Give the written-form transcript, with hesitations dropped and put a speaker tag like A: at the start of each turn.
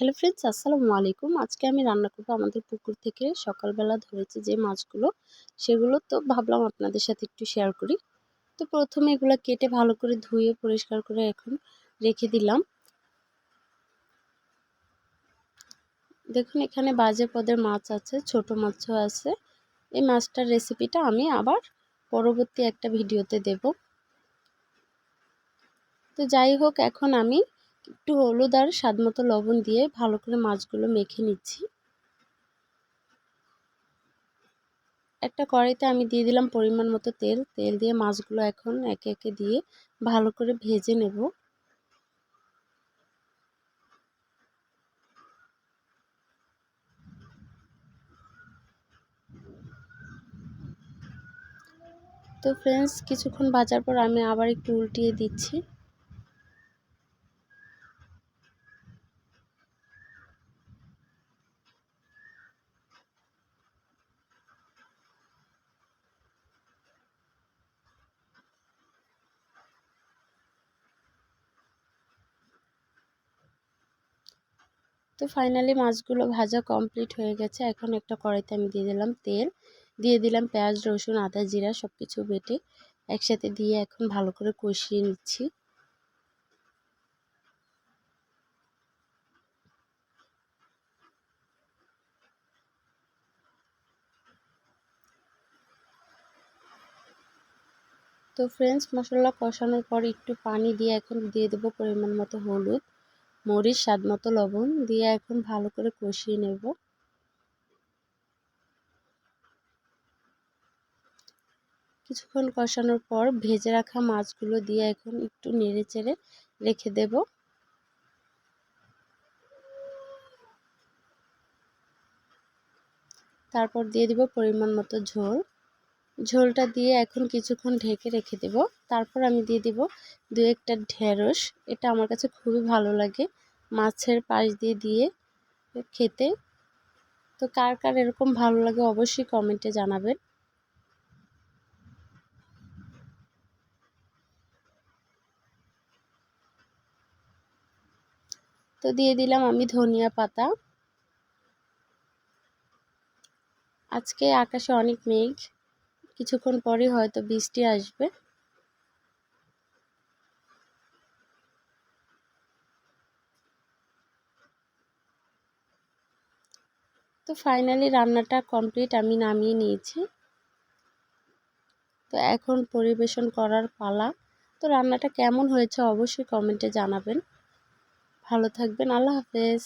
A: Hello friends, আসসালামু আলাইকুম। আজকে আমি রান্না করব আমাদের পুকুর থেকে সকালবেলা ধরেছি যে মাছগুলো, সেগুলো তো ভাবলাম আপনাদের সাথে একটু শেয়ার করি। তো প্রথমে এগুলো কেটে ভালো করে ধুয়ে পরিষ্কার করে এখন রেখে দিলাম। দেখুন এখানে বাজে পদের মাছ আছে, ছোট মাছও আছে। এই মাছটার রেসিপিটা আমি আবার পরবর্তী একটা ভিডিওতে দেব। তো যাই হোক, এখন আমি একটু হলুদ আর স্বাদমতো লবণ দিয়ে ভালো করে মাছগুলো মেখে নিচ্ছি। একটা কড়াইতে আমি দিয়ে দিলাম পরিমাণ মতো তেল দিয়ে মাছগুলো এখন একে একে দিয়ে ভালো করে ভেজে নেব। তো ফ্রেন্ডস, কিছুক্ষণ ভাজার পর আমি আবার একটু উল্টিয়ে দিচ্ছি। তো ফাইনালি মাছগুলো ভাজা কমপ্লিট হয়ে গেছে। এখন একটা কড়াইতে আমি দিয়ে দিলাম তেল, দিয়ে দিলাম পেঁয়াজ, রসুন, আদা, জিরা সব কিছু বেটে একসাথে দিয়ে এখন ভালো করে কষিয়ে নিচ্ছি। তো ফ্রেন্ডস, মশলা কষানোর পর একটু পানি দিয়ে এখন দিয়ে দেবো পরিমাণ মতো হলুদ, মরিচ, স্বাদ মতো লবণ দিয়ে এখন ভালো করে কষিয়ে নেব। কিছুক্ষণ কষানোর পর ভেজে রাখা মাছগুলো দিয়ে এখন একটু নেড়ে চেড়ে রেখে দেব। তারপর দিয়ে দিব পরিমাণ মতো ঝোল। ঝোলটা দিয়ে এখন কিছুক্ষণ ঢেকে রেখে দেব। তারপর আমি দিয়ে দিব দু একটা ঢেঁড়স। এটা আমার কাছে খুবই ভালো লাগে মাছের পাশ দিয়ে দিয়ে খেতে। তো কার কার এরকম ভালো লাগে অবশ্যই কমেন্টে জানাবেন। তো দিয়ে দিলাম আমি ধনিয়া পাতা। আজকে আকাশে অনেক মেঘ, কিছুক্ষণ পরই হয়তো বৃষ্টি আসবে। তো ফাইনালি রান্নাটা কমপ্লিট, আমি নামিয়ে নিয়েছি। তো এখন পরিবেশন করার পালা। তো রান্নাটা কেমন হয়েছে অবশ্যই কমেন্টে জানাবেন। ভালো থাকবেন, আল্লাহ হাফেজ।